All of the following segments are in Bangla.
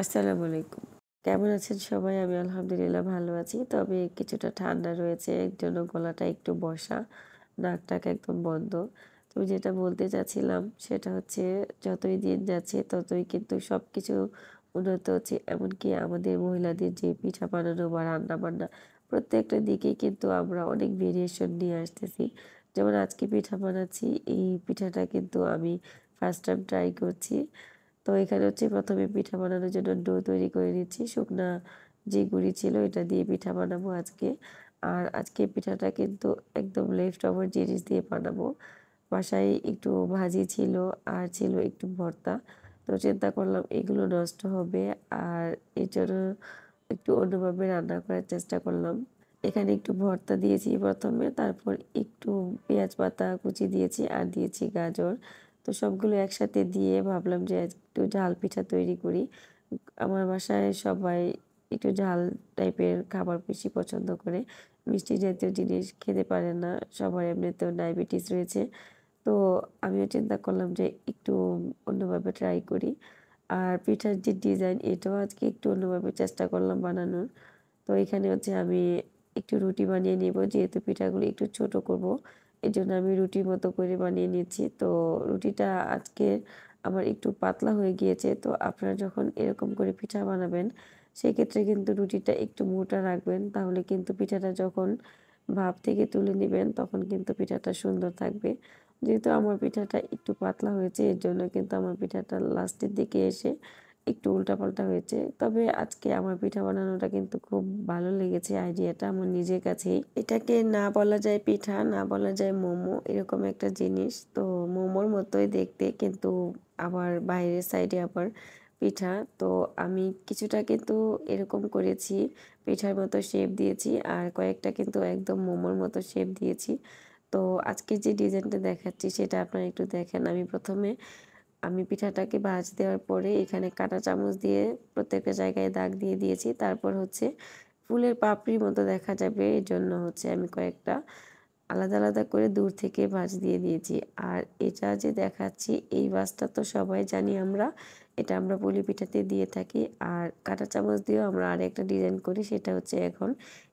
আসসালামু আলাইকুম। কেমন আছেন সবাই? আমি আলহামদুলিল্লাহ ভালো আছি। তবে কিছুটা ঠান্ডা রয়েছে। এর জন্য গলাটা একটু বসা, নাক-টাক একদম বন্ধ। তো যেটা বলতে চাচ্ছিলাম সেটা হচ্ছে যতই দিন যাচ্ছে ততই কিন্তু সবকিছু উন্নত হচ্ছে। এমনকি আমাদের মহিলাদের যে পিঠা বানানো বা রান্না-বান্না প্রত্যেকটা দিকেই কিন্তু আমরা অনেক ভেরিয়েশন নিয়ে আসতেছি। যেমন আজকে পিঠা বানাচ্ছি, এই পিঠাটা কিন্তু আমি ফার্স্ট টাইম ট্রাই করছি। তো এখানে হচ্ছে ১ম এ পিঠা বানানোর জন্য ডো তৈরি করে নিচ্ছি। শুকনা যে গুঁড়ি ছিল এটা দিয়ে পিঠা বানাবো আজকে। আর আজকে পিঠাটা কিন্তু একদম লেফট ওভার জিনিস দিয়ে বানাবো। বাসায় একটু ভাজি ছিল আর ছিল একটু ভর্তা। তো চিন্তা করলাম এগুলো নষ্ট হবে আর এজন্য একটু অন্যভাবে রান্না করার চেষ্টা করলাম। এখানে একটু ভর্তা দিয়েছি ১ম এ, তারপর একটু পেঁয়াজ পাতা কুচি দিয়েছি আর দিয়েছি গাজর। তো সবগুলো একসাথে দিয়ে ভাবলাম যে একটু ঝাল পিঠা তৈরি করি। আমার বাসায় সবাই একটু ঝাল টাইপের খাবার বেশি পছন্দ করে। মিষ্টি জাতীয় জিনিস খেতে পারে না। সবার এমনিতেও ডায়াবেটিস রয়েছে। তো আমিও চিন্তা করলাম যে একটু অন্যভাবে ট্রাই করি। আর পিঠার যে ডিজাইন এটাও আজকে একটু অন্যভাবে চেষ্টা করলাম বানানোর। তো এখানে হচ্ছে আমি একটু রুটি বানিয়ে নিব, যেহেতু পিঠাগুলো একটু ছোট করব। এজন্য আমি রুটির মতো করে বানিয়ে নিচ্ছি। তো রুটিটা আজকে আমার একটু পাতলা হয়ে গিয়েছে। তো আপনারা যখন এরকম করে পিঠা বানাবেন, সেক্ষেত্রে কিন্তু রুটিটা একটু মোটা রাখবেন। তাহলে কিন্তু পিঠাটা যখন ভাপ থেকে তুলে নিবেন, তখন কিন্তু পিঠাটা সুন্দর থাকবে। যেহেতু আমার পিঠাটা একটু পাতলা হয়েছে, এর জন্য কিন্তু আমার পিঠাটা লাস্টের দিকে এসে একটু উল্টাপাল্টা হয়েছে। তবে আজকে আমার পিঠা বানানোটা কিন্তু খুব ভালো লেগেছে আইডিয়াটা আমার নিজের কাছেই। এটাকে না বলা যায় পিঠা, না বলা যায় মোমো, এরকম একটা জিনিস। তো মোমোর মতোই দেখতে, কিন্তু আবার বাইরের সাইডে আবার পিঠা। তো আমি কিছুটা কিন্তু এরকম করেছি, পিঠার মতো শেপ দিয়েছি আর কয়েকটা কিন্তু একদম মোমোর মতো শেপ দিয়েছি। তো আজকে যে ডিজাইনটা দেখাচ্ছি সেটা আপনারা একটু দেখেন। আমি পিঠাটাকে ভাঁজ দেওয়ার পরে এখানে কাঁটা চামচ দিয়ে প্রত্যেকটা জায়গায় দাগ দিয়ে দিয়েছি। তারপর হচ্ছে ফুলের পাপড়ির মতো দেখা যাবে, এজন্য হচ্ছে আমি কয়েকটা আলাদা, আলাদা করে দূর থেকে ভাঁজ দিয়ে দিয়েছি। আর এটা যে দেখাচ্ছি এই ভাঁজটা তো সবাই জানি আমরা। এটা আমরা পুলি পিঠাতে দিয়ে থাকি। আর কাঁটা চামচ দিয়েও আমরা আরেকটা ডিজাইন করি, সেটা হচ্ছে এখন।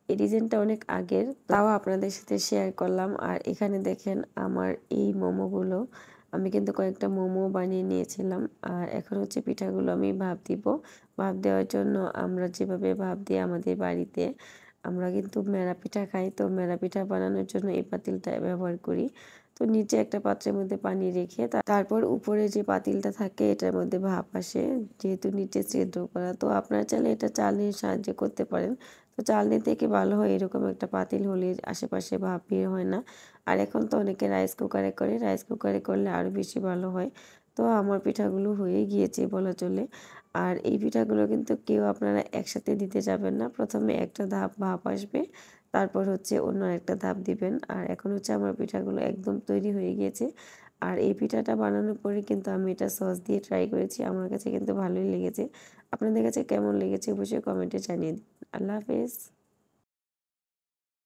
এই ডিজাইনটা অনেক আগের, তাও আপনাদের সাথে শেয়ার করলাম। আর এখানে দেখেন আমার এই মোমোগুলো, আমি কিন্তু কয়েকটা মোমো বানিয়ে নিয়েছিলাম। আর এখন হচ্ছে পিঠাগুলো আমি ভাপ দিব। ভাপ দেওয়ার জন্য আমরা যেভাবে ভাপ দিই আমাদের বাড়িতে, আমরা কিন্তু মেরা পিঠা খাই। তো মেরা পিঠা বানানোর জন্য এই পাতিলটা ব্যবহার করি। তো নিচে একটা পাত্রের মধ্যে পানি রেখে তারপর উপরে যে পাতিলটা থাকে এটার মধ্যে ভাপ আসে, যেহেতু নিচে ছিদ্র করা। তো আপনারা চাইলে এটা চালনির সাহায্যে করতে পারেন। তো চালনি থেকে ভালো হয় এরকম একটা পাতিল হলে আশেপাশে ভাপ বের হয় না। আর এখন তো অনেকে রাইস কুকারে করে, রাইস কুকারে করলে আরও বেশি ভালো হয়। তো আমার পিঠাগুলো হয়ে গিয়েছে বলা চলে। আর এই পিঠাগুলো কিন্তু কেউ আপনারা একসাথে দিতে যাবেন না। ১ম এ একটা ধাপ ভাপ আসবে, তারপর হচ্ছে অন্য একটা ধাপ দিবেন। আর এখন হচ্ছে আমার পিঠাগুলো একদম তৈরি হয়ে গিয়েছে। আর এই পিঠাটা বানানোর পরে কিন্তু আমি এটা সস দিয়ে ট্রাই করেছি। আমার কাছে কিন্তু ভালোই লেগেছে। আপনাদের কাছে কেমন লেগেছে অবশ্যই কমেন্টে জানিয়ে দিন। আল্লাহ হাফেজ।